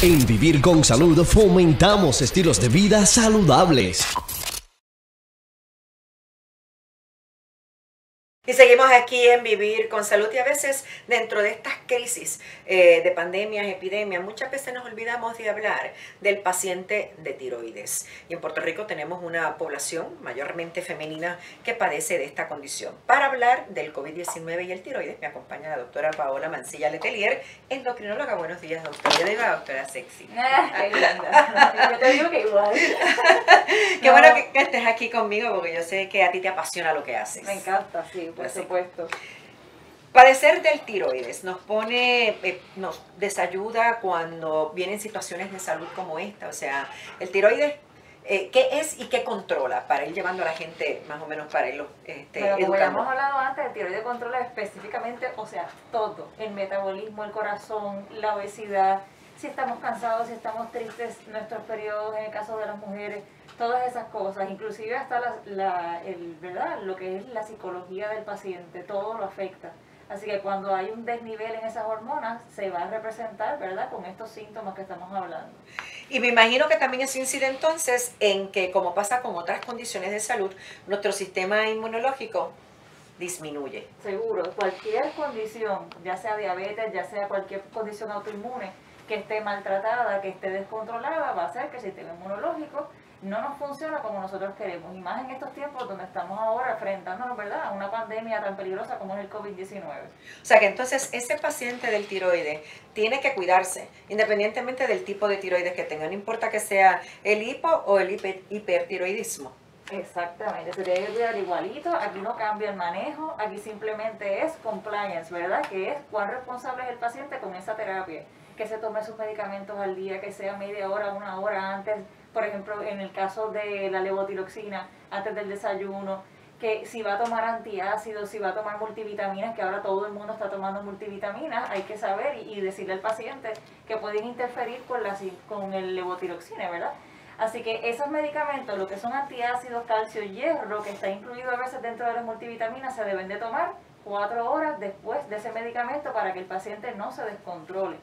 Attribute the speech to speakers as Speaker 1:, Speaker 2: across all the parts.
Speaker 1: En Vivir con Salud fomentamos estilos de vida saludables.
Speaker 2: Y seguimos aquí en Vivir con Salud, y a veces dentro de estas crisis de pandemias, epidemias, muchas veces nos olvidamos de hablar del paciente de tiroides. Y en Puerto Rico tenemos una población mayormente femenina que padece de esta condición. Para hablar del COVID-19 y el tiroides me acompaña la doctora Paola Mancilla Letelier, endocrinóloga. Buenos días, doctora. Yo digo doctora sexy.
Speaker 3: Qué linda. Yo te digo que igual.
Speaker 2: Qué bueno que estés aquí conmigo, porque yo sé que a ti te apasiona lo que haces.
Speaker 3: Me encanta, sí. Por supuesto.
Speaker 2: Padecer del tiroides nos nos desayuda cuando vienen situaciones de salud como esta. O sea, el tiroides, ¿qué es y qué controla? Para ir llevando a la gente más o menos para irlo
Speaker 3: Pero como ya
Speaker 2: educando.
Speaker 3: hemos hablado antes, el tiroides controla específicamente, o sea, todo. El metabolismo, el corazón, la obesidad, si estamos cansados, si estamos tristes, nuestros periodos, en el caso de las mujeres, todas esas cosas, inclusive hasta ¿verdad? Lo que es la psicología del paciente, todo lo afecta. Así que cuando hay un desnivel en esas hormonas, se va a representar, ¿verdad?, con estos síntomas que estamos hablando.
Speaker 2: Y me imagino que también eso incide entonces en que, como pasa con otras condiciones de salud, nuestro sistema inmunológico disminuye.
Speaker 3: Seguro, cualquier condición, ya sea diabetes, ya sea cualquier condición autoinmune, que esté maltratada, que esté descontrolada, va a hacer que el sistema inmunológico no nos funciona como nosotros queremos, y más en estos tiempos donde estamos ahora enfrentándonos, ¿verdad?, a una pandemia tan peligrosa como es el COVID-19.
Speaker 2: O sea que entonces ese paciente del tiroides tiene que cuidarse, independientemente del tipo de tiroides que tenga, no importa que sea el hipo o el hipertiroidismo.
Speaker 3: Exactamente, se tiene que cuidar igualito, aquí no cambia el manejo, aquí simplemente es compliance, ¿verdad?, que es cuán responsable es el paciente con esa terapia, que se tome sus medicamentos al día, que sea media hora, una hora antes. Por ejemplo, en el caso de la levotiroxina, antes del desayuno, que si va a tomar antiácidos, si va a tomar multivitaminas, que ahora todo el mundo está tomando multivitaminas, hay que saber y decirle al paciente que pueden interferir con el levotiroxina, ¿verdad? Así que esos medicamentos, lo que son antiácidos, calcio, hierro, que está incluido a veces dentro de las multivitaminas, se deben de tomar 4 horas después de ese medicamento para que el paciente no se descontrole.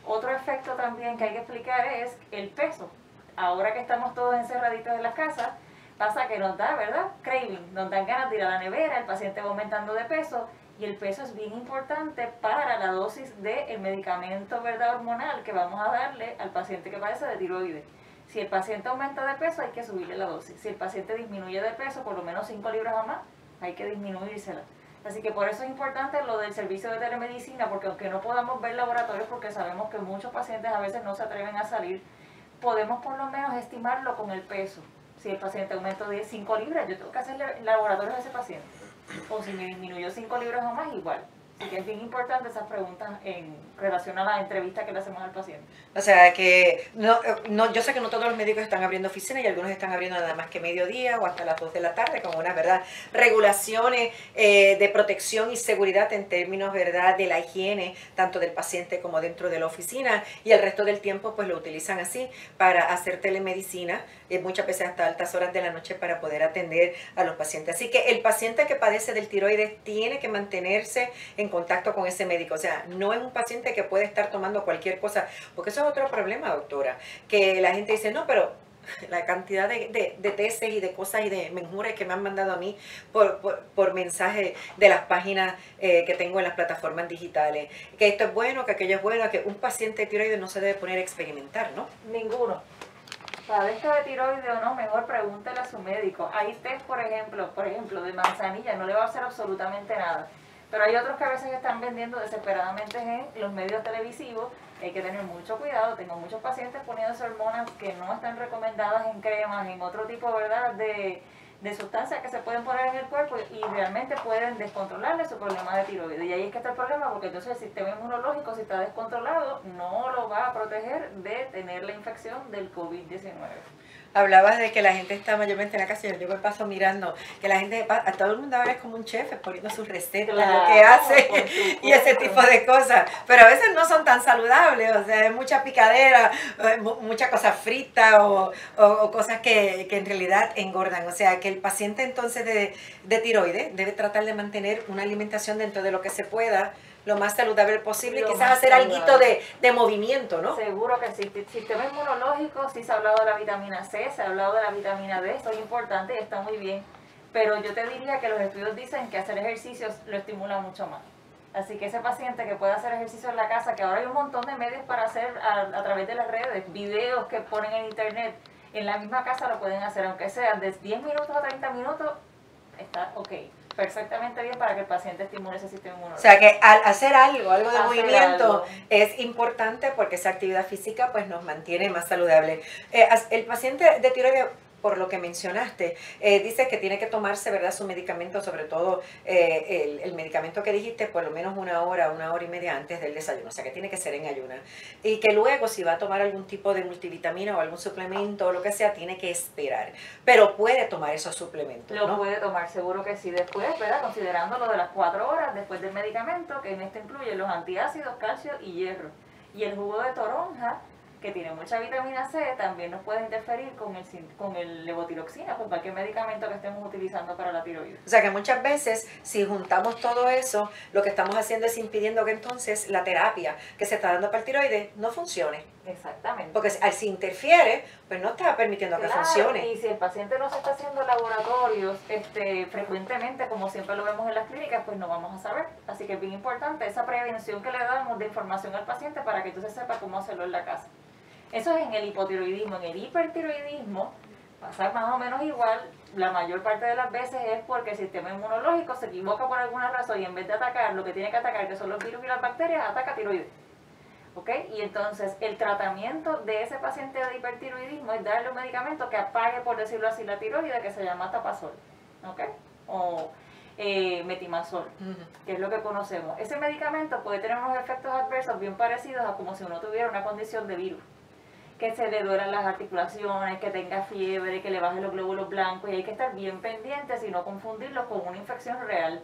Speaker 3: Otro efecto también que hay que explicar es el peso. Ahora que estamos todos encerraditos en las casas, pasa que nos da, ¿verdad?, craving, nos dan ganas de ir a la nevera, el paciente va aumentando de peso, y el peso es bien importante para la dosis del medicamento, ¿verdad?, hormonal que vamos a darle al paciente que padece de tiroides. Si el paciente aumenta de peso, hay que subirle la dosis. Si el paciente disminuye de peso, por lo menos 5 libras o más, hay que disminuírsela. Así que por eso es importante lo del servicio de telemedicina, porque aunque no podamos ver laboratorios, porque sabemos que muchos pacientes a veces no se atreven a salir, podemos por lo menos estimarlo con el peso. Si el paciente aumentó 5 libras, yo tengo que hacerle laboratorios a ese paciente. O si me disminuyó 5 libras o más, igual. Así que es bien importante esas preguntas en relación a la entrevista que le hacemos al paciente.
Speaker 2: O sea que, yo sé que no todos los médicos están abriendo oficinas, y algunos están abriendo nada más que mediodía o hasta las 2 de la tarde, con unas, ¿verdad?, regulaciones de protección y seguridad en términos, ¿verdad?, de la higiene, tanto del paciente como dentro de la oficina, y el resto del tiempo pues lo utilizan así para hacer telemedicina, muchas veces hasta altas horas de la noche, para poder atender a los pacientes. Así que el paciente que padece del tiroides tiene que mantenerse en contacto con ese médico. O sea, no es un paciente que puede estar tomando cualquier cosa, porque eso es otro problema, doctora, que la gente dice, no, pero la cantidad de tesis y de cosas y de menjures que me han mandado a mí por mensaje de las páginas que tengo en las plataformas digitales, que esto es bueno, que aquello es bueno, que un paciente de tiroides no se debe poner a experimentar, ¿no?
Speaker 3: Ninguno. Padezca de tiroides o no, mejor pregúntele a su médico. Hay test, por ejemplo, de manzanilla, no le va a hacer absolutamente nada. Pero hay otros que a veces están vendiendo desesperadamente en los medios televisivos. Hay que tener mucho cuidado. Tengo muchos pacientes poniéndose hormonas que no están recomendadas en cremas, en otro tipo, ¿verdad?, de sustancias que se pueden poner en el cuerpo, y realmente pueden descontrolarle su problema de tiroides. Y ahí es que está el problema, porque entonces el sistema inmunológico, si está descontrolado, no lo va a proteger de tener la infección del COVID-19.
Speaker 2: Hablabas de que la gente está mayormente en la casa, y yo me paso mirando que la gente, a todo el mundo ahora es como un chef poniendo sus recetas,
Speaker 3: Claro,
Speaker 2: lo que hace y ese tipo de cosas, pero a veces no son tan saludables. O sea, hay mucha picadera, mucha cosa frita o cosas que en realidad engordan. O sea, que el paciente entonces de tiroides debe tratar de mantener una alimentación dentro de lo que se pueda lo más saludable posible,
Speaker 3: Lo
Speaker 2: quizás
Speaker 3: más
Speaker 2: hacer
Speaker 3: saludable.
Speaker 2: algo de movimiento, ¿no?
Speaker 3: Seguro que sí. Sistema inmunológico, sí se ha hablado de la vitamina C, se ha hablado de la vitamina D, eso es importante y está muy bien. Pero yo te diría que los estudios dicen que hacer ejercicios lo estimula mucho más. Así que ese paciente que puede hacer ejercicio en la casa, que ahora hay un montón de medios para hacer a través de las redes, videos que ponen en internet, en la misma casa lo pueden hacer, aunque sea de 10 minutos a 30 minutos, está ok. Perfectamente bien para que el paciente estimule ese sistema
Speaker 2: O
Speaker 3: inmunológico.
Speaker 2: sea que al hacer algo de
Speaker 3: Hacer
Speaker 2: movimiento
Speaker 3: algo.
Speaker 2: es importante porque esa actividad física pues nos mantiene más saludable. El paciente de tiroides, por lo que mencionaste, dice que tiene que tomarse, ¿verdad?, su medicamento, sobre todo el medicamento que dijiste, por lo menos una hora y media antes del desayuno, o sea que tiene que ser en ayuna. Y que luego si va a tomar algún tipo de multivitamina o algún suplemento o lo que sea, tiene que esperar. Pero puede tomar esos suplementos,
Speaker 3: Lo
Speaker 2: ¿no?
Speaker 3: puede tomar, seguro que sí. Después, ¿verdad? Considerando lo de las 4 horas después del medicamento, que en este incluye los antiácidos, calcio y hierro. Y el jugo de toronja, que tiene mucha vitamina C, también nos puede interferir con el levotiroxina, con cualquier medicamento que estemos utilizando para la tiroides.
Speaker 2: O sea que muchas veces, si juntamos todo eso, lo que estamos haciendo es impidiendo que entonces la terapia que se está dando para el tiroides no funcione.
Speaker 3: Exactamente.
Speaker 2: Porque si interfiere, pues no está permitiendo que
Speaker 3: Claro,
Speaker 2: funcione.
Speaker 3: y si el paciente no se está haciendo laboratorios frecuentemente, como siempre lo vemos en las clínicas, pues no vamos a saber. Así que es bien importante esa prevención que le damos de información al paciente para que entonces sepa cómo hacerlo en la casa. Eso es en el hipotiroidismo. En el hipertiroidismo pasa más o menos igual. La mayor parte de las veces es porque el sistema inmunológico se equivoca por alguna razón y en vez de atacar lo que tiene que atacar, que son los virus y las bacterias, ataca tiroides. ¿Ok? Y entonces el tratamiento de ese paciente de hipertiroidismo es darle un medicamento que apague, por decirlo así, la tiroide, que se llama tapazol, ¿ok? O metimazol, que es lo que conocemos. Ese medicamento puede tener unos efectos adversos bien parecidos a como si uno tuviera una condición de virus, que se le duelan las articulaciones, que tenga fiebre, que le bajen los glóbulos blancos, y hay que estar bien pendientes y no confundirlos con una infección real.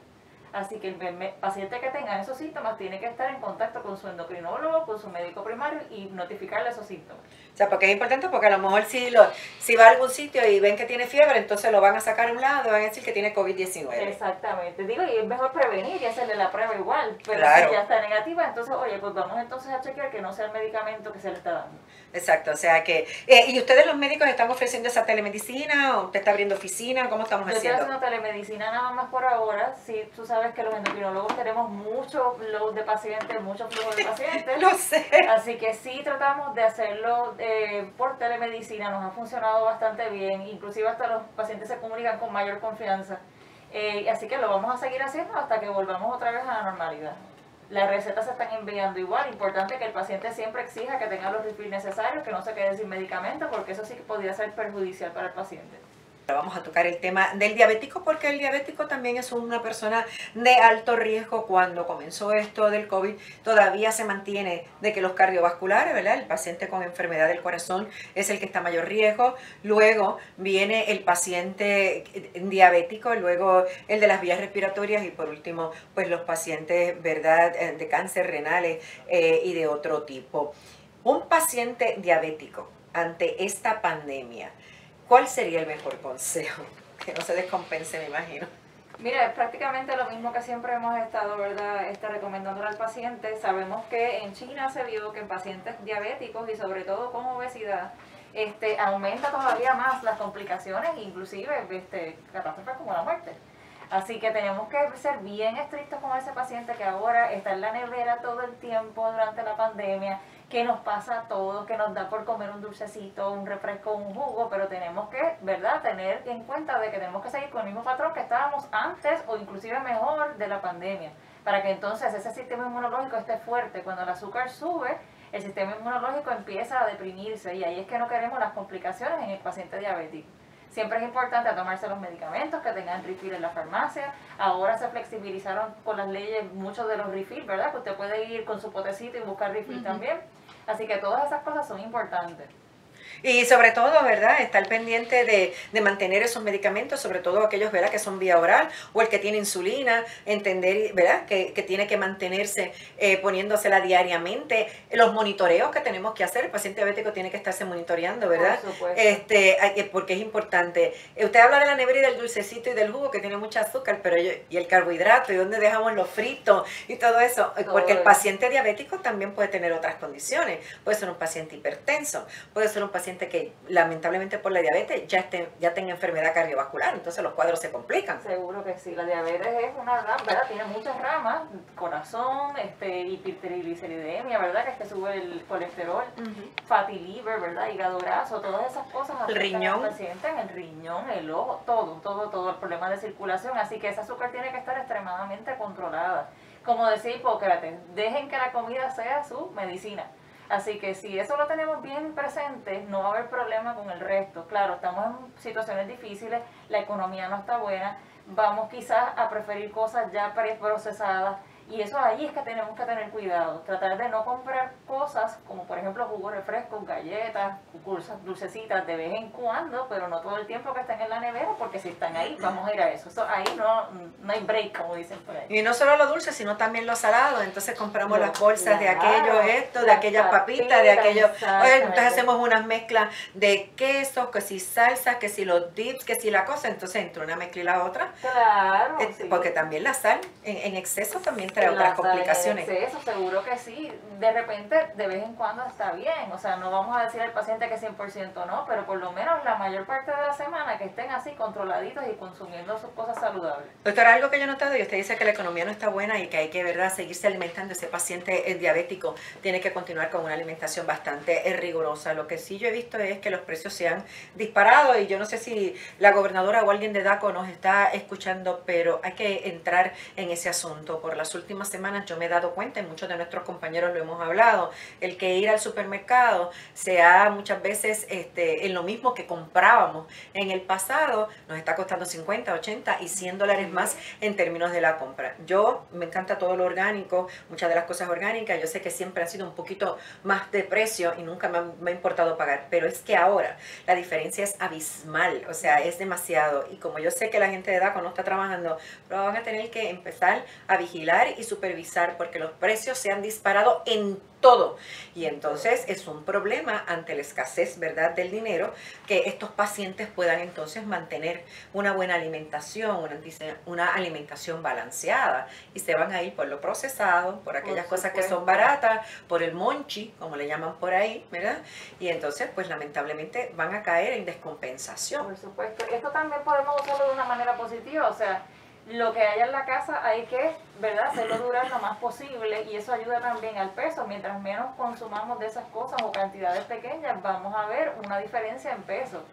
Speaker 3: Así que el paciente que tenga esos síntomas tiene que estar en contacto con su endocrinólogo, con su médico primario y notificarle esos síntomas.
Speaker 2: O sea, porque es importante porque a lo mejor si va a algún sitio y ven que tiene fiebre, entonces lo van a sacar a un lado y van a decir que tiene COVID-19.
Speaker 3: Exactamente. Digo, y es mejor prevenir y hacerle la prueba igual. Pero
Speaker 2: Claro.
Speaker 3: si ya está negativa, entonces, oye, pues vamos entonces a chequear que no sea el medicamento que se le está dando.
Speaker 2: Exacto, o sea que... ¿y ustedes los médicos están ofreciendo esa telemedicina o usted está abriendo oficina? ¿Cómo estamos
Speaker 3: Yo estoy
Speaker 2: haciendo?
Speaker 3: haciendo telemedicina nada más por ahora. Sí, tú sabes que los endocrinólogos tenemos mucho load de pacientes, mucho flujo de pacientes.
Speaker 2: Lo sé.
Speaker 3: Así que sí tratamos de hacerlo por telemedicina, nos ha funcionado bastante bien, inclusive hasta los pacientes se comunican con mayor confianza. Así que lo vamos a seguir haciendo hasta que volvamos otra vez a la normalidad. Las recetas se están enviando igual, importante que el paciente siempre exija que tenga los refills necesarios, que no se quede sin medicamento, porque eso sí que podría ser perjudicial para el paciente.
Speaker 2: Vamos a tocar el tema del diabético porque el diabético también es una persona de alto riesgo. Cuando comenzó esto del COVID todavía se mantiene de que los cardiovasculares, ¿verdad? El paciente con enfermedad del corazón es el que está a mayor riesgo. Luego viene el paciente diabético, luego el de las vías respiratorias y por último pues los pacientes, ¿verdad?, de cáncer renales y de otro tipo. Un paciente diabético ante esta pandemia, ¿cuál sería el mejor consejo? Que no se descompense, me imagino.
Speaker 3: Mira, es prácticamente lo mismo que siempre hemos estado, ¿verdad?, recomendándole al paciente. Sabemos que en China se vio que en pacientes diabéticos y sobre todo con obesidad, aumenta todavía más las complicaciones, inclusive catástrofes como la muerte. Así que tenemos que ser bien estrictos con ese paciente que ahora está en la nevera todo el tiempo durante la pandemia, que nos pasa a todos, que nos da por comer un dulcecito, un refresco, un jugo, pero tenemos que, ¿verdad?, tener en cuenta de que tenemos que seguir con el mismo patrón que estábamos antes o inclusive mejor de la pandemia, para que entonces ese sistema inmunológico esté fuerte. Cuando el azúcar sube, el sistema inmunológico empieza a deprimirse y ahí es que no queremos las complicaciones en el paciente diabético. Siempre es importante tomarse los medicamentos, que tengan refill en la farmacia. Ahora se flexibilizaron con las leyes muchos de los refill, ¿verdad? Que usted puede ir con su potecito y buscar refill también. Así que todas esas cosas son importantes.
Speaker 2: Y sobre todo, ¿verdad? Estar pendiente de mantener esos medicamentos, sobre todo aquellos, ¿verdad? Que son vía oral o el que tiene insulina, entender, ¿verdad? Que tiene que mantenerse poniéndosela diariamente. Los monitoreos que tenemos que hacer, el paciente diabético tiene que estarse monitoreando, ¿verdad?
Speaker 3: Por supuesto.
Speaker 2: Porque es importante. Usted habla de la nevera y del dulcecito y del jugo que tiene mucha azúcar, pero y el carbohidrato y dónde dejamos los fritos y todo eso, porque el paciente diabético también puede tener otras condiciones. Puede ser un paciente hipertenso, puede ser un paciente que lamentablemente por la diabetes ya tenga enfermedad cardiovascular, entonces los cuadros se complican.
Speaker 3: Seguro que sí, la diabetes es una rama, ¿verdad? Tiene muchas ramas, corazón, hipertrigliceridemia, ¿verdad? Que es que sube el colesterol, fatty liver, ¿verdad? Hígado graso, todas esas cosas
Speaker 2: El riñón.
Speaker 3: al paciente, en el riñón, el ojo, todo el problema de circulación, así que esa azúcar tiene que estar extremadamente controlada. Como decía Hipócrates, dejen que la comida sea su medicina. Así que si eso lo tenemos bien presente, no va a haber problema con el resto. Claro, estamos en situaciones difíciles, la economía no está buena, vamos quizás a preferir cosas ya preprocesadas y eso ahí es que tenemos que tener cuidado. Tratar de no comprar cosas como por ejemplo jugos, refrescos, galletas, dulcecitas de vez en cuando, pero no todo el tiempo que estén en la nevera, porque si están ahí, vamos a ir a eso. Ahí no hay break, como dicen por ahí.
Speaker 2: Y no solo lo dulce, sino también los salados. Entonces compramos las bolsas de aquello, de aquellas papitas, de aquello. Entonces hacemos unas mezclas de quesos, que si salsas, que si los dips, que si la cosa. Entonces entre una mezcla y la otra.
Speaker 3: Claro. Sí.
Speaker 2: Porque también la sal en exceso también trae otras complicaciones.
Speaker 3: En exceso, seguro que sí. De repente, de vez en cuando está bien. O sea, no vamos a decir al paciente que 100% no, pero por lo menos la mayor parte de la semana que estén así controladitos y consumiendo sus cosas saludables.
Speaker 2: Doctora, algo que yo he notado, y usted dice que la economía no está buena y que hay que, ¿verdad?, seguirse alimentando. Ese paciente diabético tiene que continuar con una alimentación bastante rigurosa. Lo que sí yo he visto es que los precios se han disparado y yo no sé si la gobernadora o alguien de DACO nos está escuchando, pero hay que entrar en ese asunto. Por las últimas semanas yo me he dado cuenta, y muchos de nuestros compañeros lo hemos hablado, el que ir al supermercado sea muchas veces en lo mismo que comprábamos en el pasado, nos está costando 50, 80 y $100 más en términos de la compra. Yo me encanta todo lo orgánico, muchas de las cosas orgánicas, yo sé que siempre han sido un poquito más de precio y nunca me ha importado pagar, pero es que ahora la diferencia es abismal, o sea, es demasiado. Y como yo sé que la gente de DACO no está trabajando, pero van a tener que empezar a vigilar y supervisar porque los precios se han disparado en todo. Y entonces es un problema ante la escasez, ¿verdad?, del dinero, que estos pacientes puedan entonces mantener una buena alimentación, una alimentación balanceada, y se van a ir por lo procesado, por aquellas cosas que son baratas, por el monchi, como le llaman por ahí, ¿verdad? Y entonces, pues lamentablemente van a caer en descompensación.
Speaker 3: Por supuesto. Esto también podemos usarlo de una manera positiva, o sea, lo que haya en la casa hay que, ¿verdad?, hacerlo durar lo más posible y eso ayuda también al peso. Mientras menos consumamos de esas cosas o cantidades pequeñas, vamos a ver una diferencia en peso.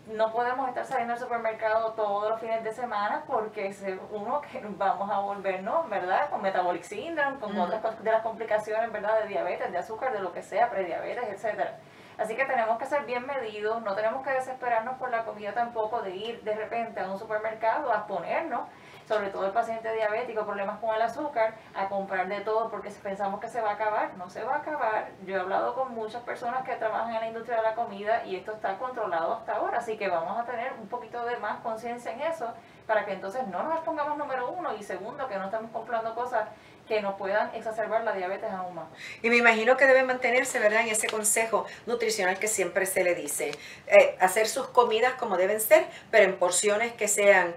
Speaker 3: No podemos estar saliendo al supermercado todos los fines de semana porque uno que vamos a volvernos, ¿verdad?, con metabolic syndrome, con otras de las complicaciones, ¿verdad?, de diabetes, de azúcar, de lo que sea, prediabetes, etcétera. Así que tenemos que ser bien medidos, no tenemos que desesperarnos por la comida tampoco, de ir de repente a un supermercado a ponernos, sobre todo el paciente diabético, problemas con el azúcar, a comprar de todo porque pensamos que se va a acabar. No se va a acabar. Yo he hablado con muchas personas que trabajan en la industria de la comida y esto está controlado hasta ahora, así que vamos a tener un poquito de más conciencia en eso para que entonces no nos pongamos número uno y segundo, que no estamos comprando cosas que nos puedan exacerbar la diabetes aún más.
Speaker 2: Y me imagino que debe mantenerse, ¿verdad?, en ese consejo nutricional que siempre se le dice. Hacer sus comidas como deben ser, pero en porciones que sean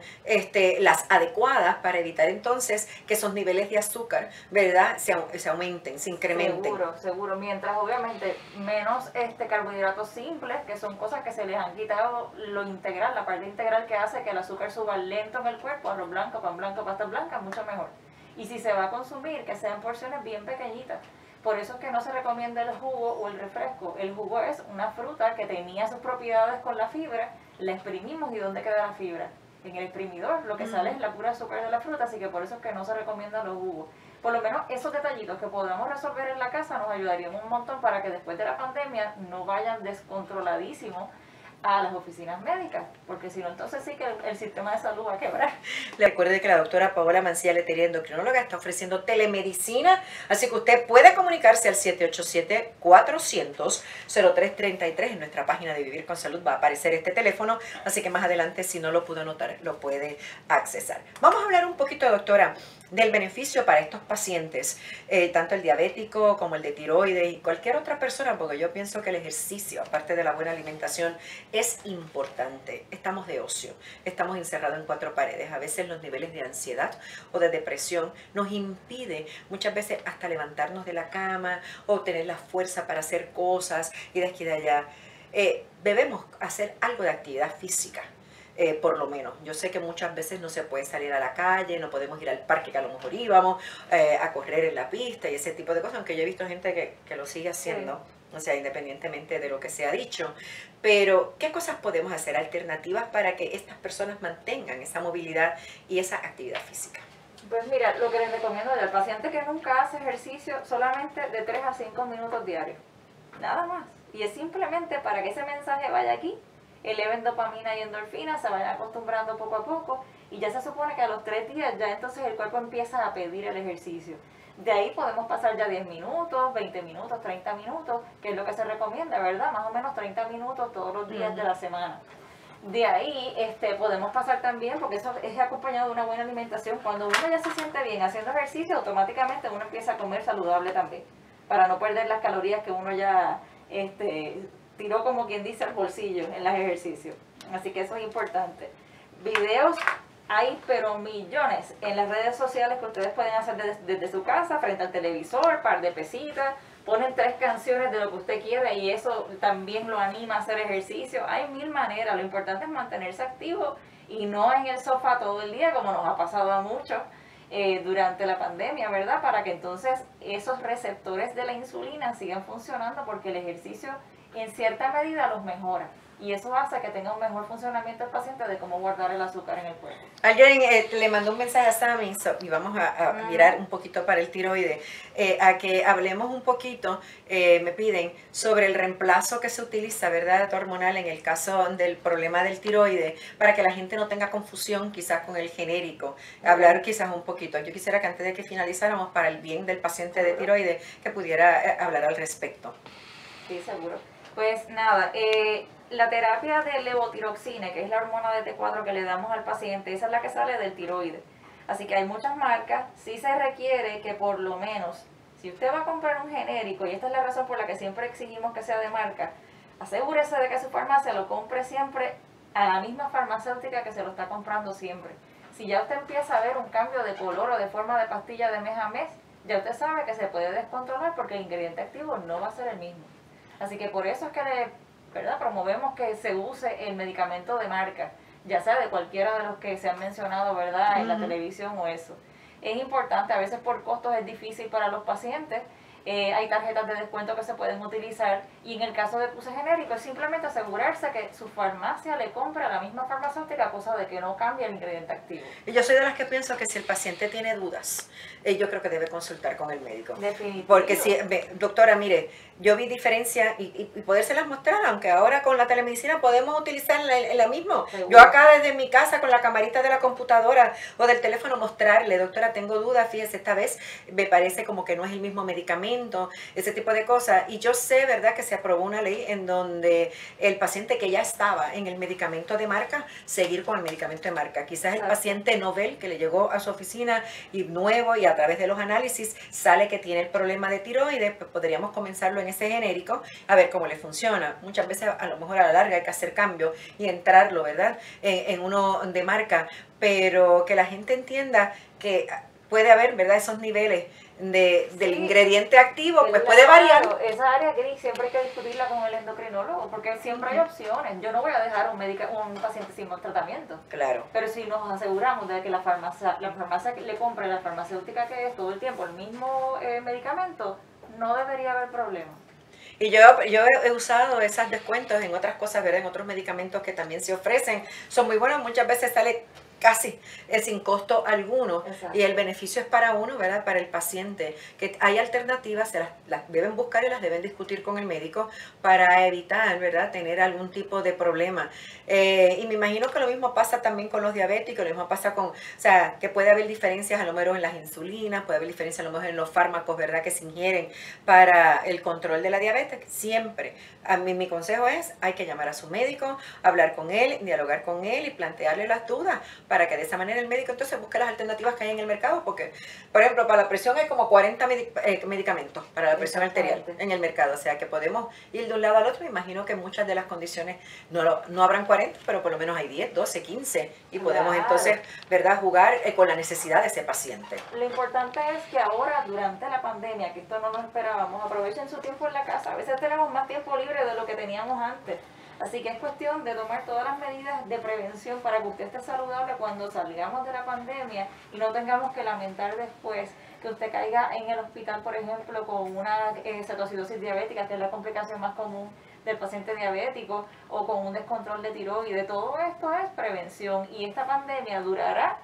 Speaker 2: las adecuadas para evitar entonces que esos niveles de azúcar, ¿verdad?, se aumenten, se incrementen.
Speaker 3: Seguro. Mientras obviamente menos carbohidratos simples, que son cosas que se les han quitado lo integral, la parte integral que hace que el azúcar suba lento en el cuerpo, arroz blanco, pan blanco, pasta blanca, mucho mejor. Y si se va a consumir, que sean porciones bien pequeñitas. Por eso es que no se recomienda el jugo o el refresco. El jugo es una fruta que tenía sus propiedades con la fibra, la exprimimos y ¿dónde queda la fibra? En el exprimidor, lo que sale es la pura azúcar de la fruta, así que por eso es que no se recomiendan los jugos. Por lo menos esos detallitos que podamos resolver en la casa nos ayudarían un montón para que después de la pandemia no vayan descontroladísimos a las oficinas médicas, porque si no, entonces sí que el sistema de salud va a quebrar.
Speaker 2: Le recuerde que la doctora Paola Mancilla Letelier, endocrinóloga, está ofreciendo telemedicina, así que usted puede comunicarse al 787-400-0333. En nuestra página de Vivir con Salud va a aparecer este teléfono, así que más adelante, si no lo pudo anotar, lo puede accesar. Vamos a hablar un poquito, doctora, del beneficio para estos pacientes, tanto el diabético como el de tiroides y cualquier otra persona, porque yo pienso que el ejercicio, aparte de la buena alimentación, es importante. Estamos de ocio, estamos encerrados en cuatro paredes. A veces los niveles de ansiedad o de depresión nos impide muchas veces hasta levantarnos de la cama o tener la fuerza para hacer cosas y de aquí y de allá. Debemos hacer algo de actividad física. Por lo menos, yo sé que muchas veces no se puede salir a la calle, no podemos ir al parque que a lo mejor íbamos, a correr en la pista y ese tipo de cosas, aunque yo he visto gente que lo sigue haciendo, o sea, independientemente de lo que se ha dicho. Pero, ¿qué cosas podemos hacer alternativas para que estas personas mantengan esa movilidad y esa actividad física?
Speaker 3: Pues mira, lo que les recomiendo al paciente que nunca hace ejercicio, solamente de 3 a 5 minutos diarios, nada más. Y es simplemente para que ese mensaje vaya aquí, eleven dopamina y endorfina, se vayan acostumbrando poco a poco y ya se supone que a los 3 días ya entonces el cuerpo empieza a pedir el ejercicio. De ahí podemos pasar ya 10 minutos, 20 minutos, 30 minutos, que es lo que se recomienda, ¿verdad? Más o menos 30 minutos todos los días de la semana. De ahí podemos pasar también, porque eso es acompañado de una buena alimentación. Cuando uno ya se siente bien haciendo ejercicio, automáticamente uno empieza a comer saludable también, para no perder las calorías que uno ya tiró, como quien dice, al bolsillo en los ejercicios. Así que eso es importante. Videos hay pero millones en las redes sociales que ustedes pueden hacer desde su casa, frente al televisor, par de pesitas, ponen 3 canciones de lo que usted quiera y eso también lo anima a hacer ejercicio. Hay 1000 maneras, lo importante es mantenerse activo y no en el sofá todo el día, como nos ha pasado a muchos durante la pandemia, ¿verdad? Para que entonces esos receptores de la insulina sigan funcionando, porque el ejercicio en cierta medida los mejora. Y eso hace que tenga un mejor funcionamiento el paciente de cómo guardar el azúcar en el cuerpo.
Speaker 2: Alguien le mandó un mensaje a Sammy, y vamos a mirar un poquito para el tiroides, a que hablemos un poquito, me piden, sobre el reemplazo que se utiliza, ¿verdad?, hormonal en el caso del problema del tiroides, para que la gente no tenga confusión quizás con el genérico. Hablar quizás un poquito. Yo quisiera que antes de que finalizáramos, para el bien del paciente de tiroides, que pudiera hablar al respecto.
Speaker 3: Sí, seguro. Pues nada, la terapia de levotiroxina, que es la hormona de T4 que le damos al paciente, esa es la que sale del tiroides. Así que hay muchas marcas, sí se requiere que por lo menos, si usted va a comprar un genérico, y esta es la razón por la que siempre exigimos que sea de marca, asegúrese de que su farmacia lo compre siempre a la misma farmacéutica que se lo está comprando siempre. Si ya usted empieza a ver un cambio de color o de forma de pastilla de mes a mes, ya usted sabe que se puede descontrolar porque el ingrediente activo no va a ser el mismo. Así que por eso es que ¿verdad?, promovemos que se use el medicamento de marca, ya sea de cualquiera de los que se han mencionado, ¿verdad?, en la televisión o eso. Es importante, a veces por costos es difícil para los pacientes, hay tarjetas de descuento que se pueden utilizar, y en el caso de que use genérico es simplemente asegurarse que su farmacia le compre a la misma farmacéutica, cosa de que no cambie el ingrediente activo.
Speaker 2: Y yo soy de las que pienso que si el paciente tiene dudas, yo creo que debe consultar con el médico.
Speaker 3: Definitivo.
Speaker 2: Porque si, doctora, mire, yo vi diferencia y podérselas mostrar, aunque ahora con la telemedicina podemos utilizarla en la misma. Yo acá desde mi casa con la camarita de la computadora o del teléfono mostrarle, doctora, tengo dudas, fíjese, esta vez me parece como que no es el mismo medicamento, ese tipo de cosas. Y yo sé, ¿verdad?, que se aprobó una ley en donde el paciente que ya estaba en el medicamento de marca, seguir con el medicamento de marca. Quizás el paciente novel que le llegó a su oficina y nuevo, y a través de los análisis sale que tiene el problema de tiroides, pues podríamos comenzarlo en ese genérico a ver cómo le funciona. Muchas veces a lo mejor a la larga hay que hacer cambio y entrarlo, ¿verdad?, en uno de marca, pero que la gente entienda que puede haber, ¿verdad?, esos niveles del ingrediente activo, pues puede variar.
Speaker 3: Esa área gris siempre hay que discutirla con el endocrinólogo, porque siempre hay opciones. Yo no voy a dejar un paciente sin tratamiento.
Speaker 2: Claro.
Speaker 3: Pero si nos aseguramos de que la farmacia que le compre, la farmacéutica que es todo el tiempo el mismo medicamento, no debería haber problema.
Speaker 2: Y yo he usado esos descuentos en otras cosas, ¿verdad?, en otros medicamentos que también se ofrecen. Son muy buenos, muchas veces sale casi sin costo alguno.
Speaker 3: Exacto.
Speaker 2: Y el beneficio es para uno, ¿verdad? Para el paciente, que hay alternativas, las deben buscar y las deben discutir con el médico para evitar, ¿verdad? Tener algún tipo de problema. Y me imagino que lo mismo pasa también con los diabéticos, lo mismo pasa con, o sea, que puede haber diferencias a lo mejor en las insulinas, puede haber diferencias a lo mejor en los fármacos, ¿verdad? Que se ingieren para el control de la diabetes. Siempre, a mí mi consejo es, hay que llamar a su médico, hablar con él, dialogar con él y plantearle las dudas, para que de esa manera el médico entonces busque las alternativas que hay en el mercado, porque, por ejemplo, para la presión hay como 40 medicamentos para la presión arterial en el mercado, o sea que podemos ir de un lado al otro. Me imagino que muchas de las condiciones no habrán 40, pero por lo menos hay 10, 12, 15, y podemos entonces, ¿verdad?, jugar con la necesidad de ese paciente.
Speaker 3: Lo importante es que ahora, durante la pandemia, que esto no nos esperábamos, aprovechen su tiempo en la casa. A veces tenemos más tiempo libre de lo que teníamos antes. Así que es cuestión de tomar todas las medidas de prevención para que usted esté saludable cuando salgamos de la pandemia y no tengamos que lamentar después que usted caiga en el hospital, por ejemplo, con una cetoacidosis diabética, que es la complicación más común del paciente diabético, o con un descontrol de tiroides. Todo esto es prevención, y esta pandemia durará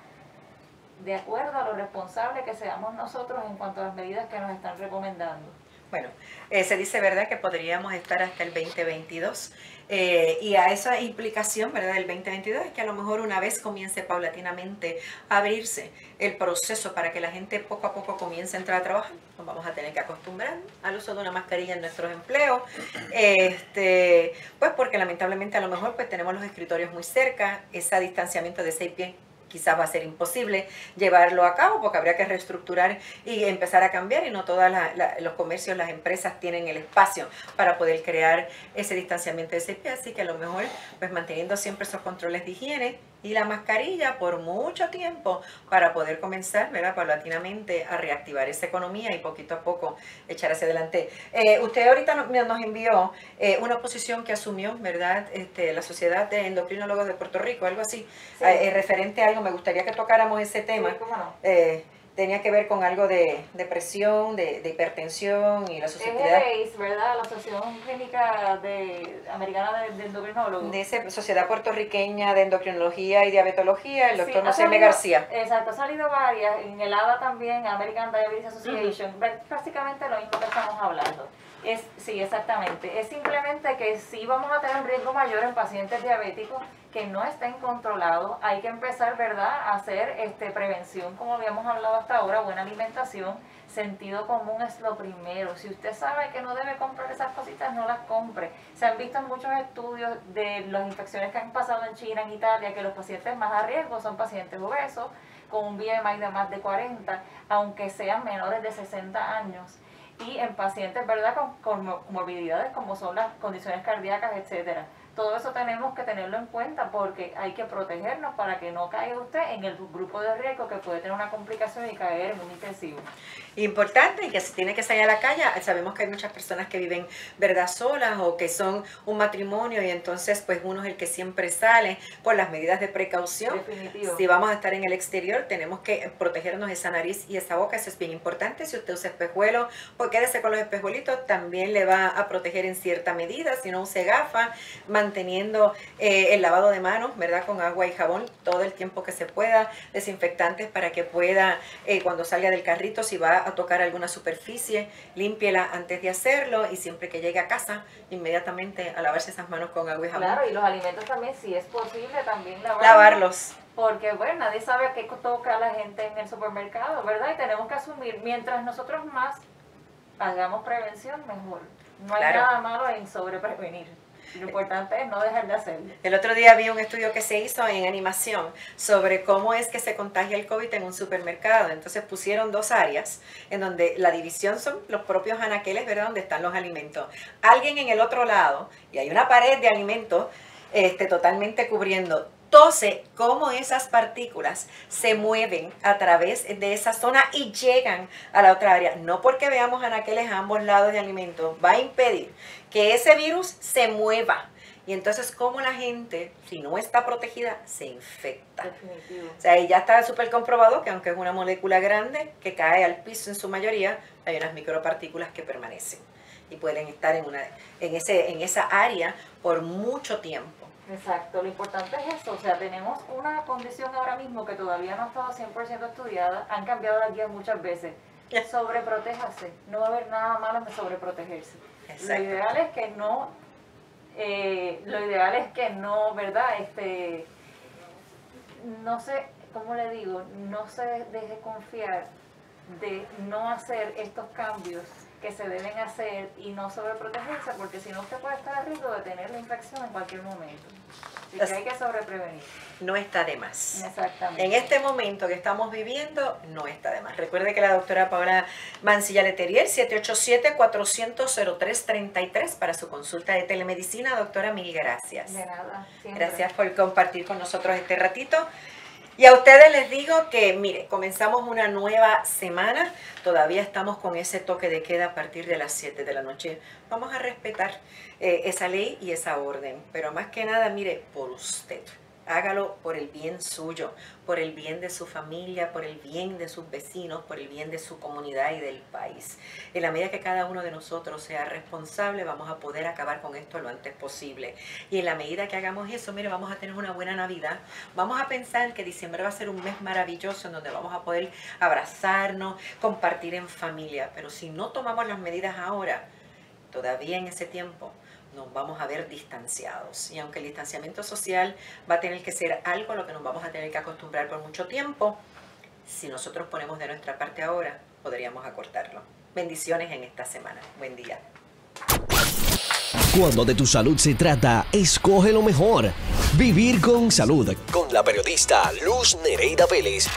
Speaker 3: de acuerdo a lo responsable que seamos nosotros en cuanto a las medidas que nos están recomendando.
Speaker 2: Bueno, se dice, ¿verdad?, que podríamos estar hasta el 2022. Y a esa implicación, ¿verdad?, del 2022 es que a lo mejor una vez comience paulatinamente a abrirse el proceso para que la gente poco a poco comience a entrar a trabajar, nos vamos a tener que acostumbrar al uso de una mascarilla en nuestros empleos, pues porque lamentablemente a lo mejor pues tenemos los escritorios muy cerca, ese distanciamiento de 6 pies quizás va a ser imposible llevarlo a cabo, porque habría que reestructurar y empezar a cambiar, y no todos los comercios, las empresas tienen el espacio para poder crear ese distanciamiento de 6 pies, así que a lo mejor pues manteniendo siempre esos controles de higiene y la mascarilla por mucho tiempo para poder comenzar, ¿verdad?, paulatinamente a reactivar esa economía y poquito a poco echar hacia adelante. Usted ahorita nos envió una posición que asumió, ¿verdad?, la Sociedad de Endocrinólogos de Puerto Rico, algo así, sí. Referente a algo, me gustaría que tocáramos ese tema.
Speaker 3: Sí, ¿cómo no?
Speaker 2: Tenía que ver con algo de presión, de hipertensión y la susceptibilidad.
Speaker 3: Es ¿verdad? La Asociación Clínica Americana de Endocrinólogos.
Speaker 2: De esa Sociedad Puertorriqueña de Endocrinología y Diabetología, el doctor José M. García.
Speaker 3: Exacto, ha salido varias, en el ADA también, American Diabetes Association, prácticamente lo mismo que estamos hablando. Sí, exactamente. Es simplemente que sí vamos a tener un riesgo mayor en pacientes diabéticos que no estén controlados. Hay que empezar, ¿verdad?, a hacer prevención, como habíamos hablado hasta ahora, buena alimentación, sentido común es lo primero. Si usted sabe que no debe comprar esas cositas, no las compre. Se han visto en muchos estudios de las infecciones que han pasado en China, en Italia, que los pacientes más a riesgo son pacientes obesos, con un BMI de más de 40, aunque sean menores de 60 años. Y en pacientes, ¿verdad?, con morbilidades como son las condiciones cardíacas, etcétera. Todo eso tenemos que tenerlo en cuenta, porque hay que protegernos para que no caiga usted en el grupo de riesgo que puede tener una complicación y caer en un intensivo.
Speaker 2: Importante, y que si tiene que salir a la calle, sabemos que hay muchas personas que viven, ¿verdad?, solas, o que son un matrimonio, y entonces pues uno es el que siempre sale por las medidas de precaución.
Speaker 3: Definitivo.
Speaker 2: Si vamos a estar en el exterior, tenemos que protegernos esa nariz y esa boca, eso es bien importante. Si usted usa espejuelos, pues quédese con los espejuelitos, también le va a proteger en cierta medida. Si no use gafas, manteniendo el lavado de manos, ¿verdad?, con agua y jabón todo el tiempo que se pueda, desinfectantes para que pueda, cuando salga del carrito, si va a tocar alguna superficie, límpiela antes de hacerlo, y siempre que llegue a casa, inmediatamente a lavarse esas manos con agua y jabón.
Speaker 3: Claro, y los alimentos también, si es posible, también
Speaker 2: lavarlos.
Speaker 3: Porque, bueno, nadie sabe a qué toca la gente en el supermercado, ¿verdad? Y tenemos que asumir, mientras nosotros más hagamos prevención, mejor. No hay nada malo en sobreprevenir. Lo importante es no dejar de hacerlo.
Speaker 2: El otro día vi un estudio que se hizo en animación sobre cómo es que se contagia el COVID en un supermercado. Entonces pusieron 2 áreas en donde la división son los propios anaqueles, ¿verdad?, donde están los alimentos. Alguien en el otro lado, y hay una pared de alimentos totalmente cubriendo. Entonces, cómo esas partículas se mueven a través de esa zona y llegan a la otra área. No porque veamos anaqueles a ambos lados de alimentos va a impedir que ese virus se mueva. Y entonces, cómo la gente, si no está protegida, se infecta.
Speaker 3: Definitivo.
Speaker 2: O sea, y ya está súper comprobado que aunque es una molécula grande que cae al piso en su mayoría, hay unas micropartículas que permanecen y pueden estar en esa área por mucho tiempo.
Speaker 3: Exacto, lo importante es eso, o sea, tenemos una condición ahora mismo que todavía no ha estado 100% estudiada, han cambiado las guías muchas veces. Sobreprotéjase, no va a haber nada malo en sobreprotegerse.
Speaker 2: Exacto.
Speaker 3: Lo ideal es que no, ¿verdad? No sé, ¿cómo le digo? No se deje confiar de no hacer estos cambios que se deben hacer y no sobreprotegerse, porque si no usted puede estar a riesgo de tener la infección en cualquier momento. Así que hay que sobreprevenir.
Speaker 2: No está de más.
Speaker 3: Exactamente.
Speaker 2: En este momento que estamos viviendo, no está de más. Recuerde que la doctora Paola Mancilla Leterier, 787-400-0333 para su consulta de telemedicina. Doctora, mil gracias.
Speaker 3: De nada. Siempre.
Speaker 2: Gracias por compartir con nosotros este ratito. Y a ustedes les digo que, mire, comenzamos una nueva semana. Todavía estamos con ese toque de queda a partir de las 7 de la noche. Vamos a respetar esa ley y esa orden. Pero más que nada, mire, por usted. Hágalo por el bien suyo, por el bien de su familia, por el bien de sus vecinos, por el bien de su comunidad y del país. En la medida que cada uno de nosotros sea responsable, vamos a poder acabar con esto lo antes posible. Y en la medida que hagamos eso, mire, vamos a tener una buena Navidad. Vamos a pensar que diciembre va a ser un mes maravilloso en donde vamos a poder abrazarnos, compartir en familia. Pero si no tomamos las medidas ahora, todavía en ese tiempo, nos vamos a ver distanciados. Y aunque el distanciamiento social va a tener que ser algo a lo que nos vamos a tener que acostumbrar por mucho tiempo, si nosotros ponemos de nuestra parte ahora, podríamos acortarlo. Bendiciones en esta semana. Buen día.
Speaker 1: Cuando de tu salud se trata, escoge lo mejor. Vivir con salud. Con la periodista Luz Nereida Vélez.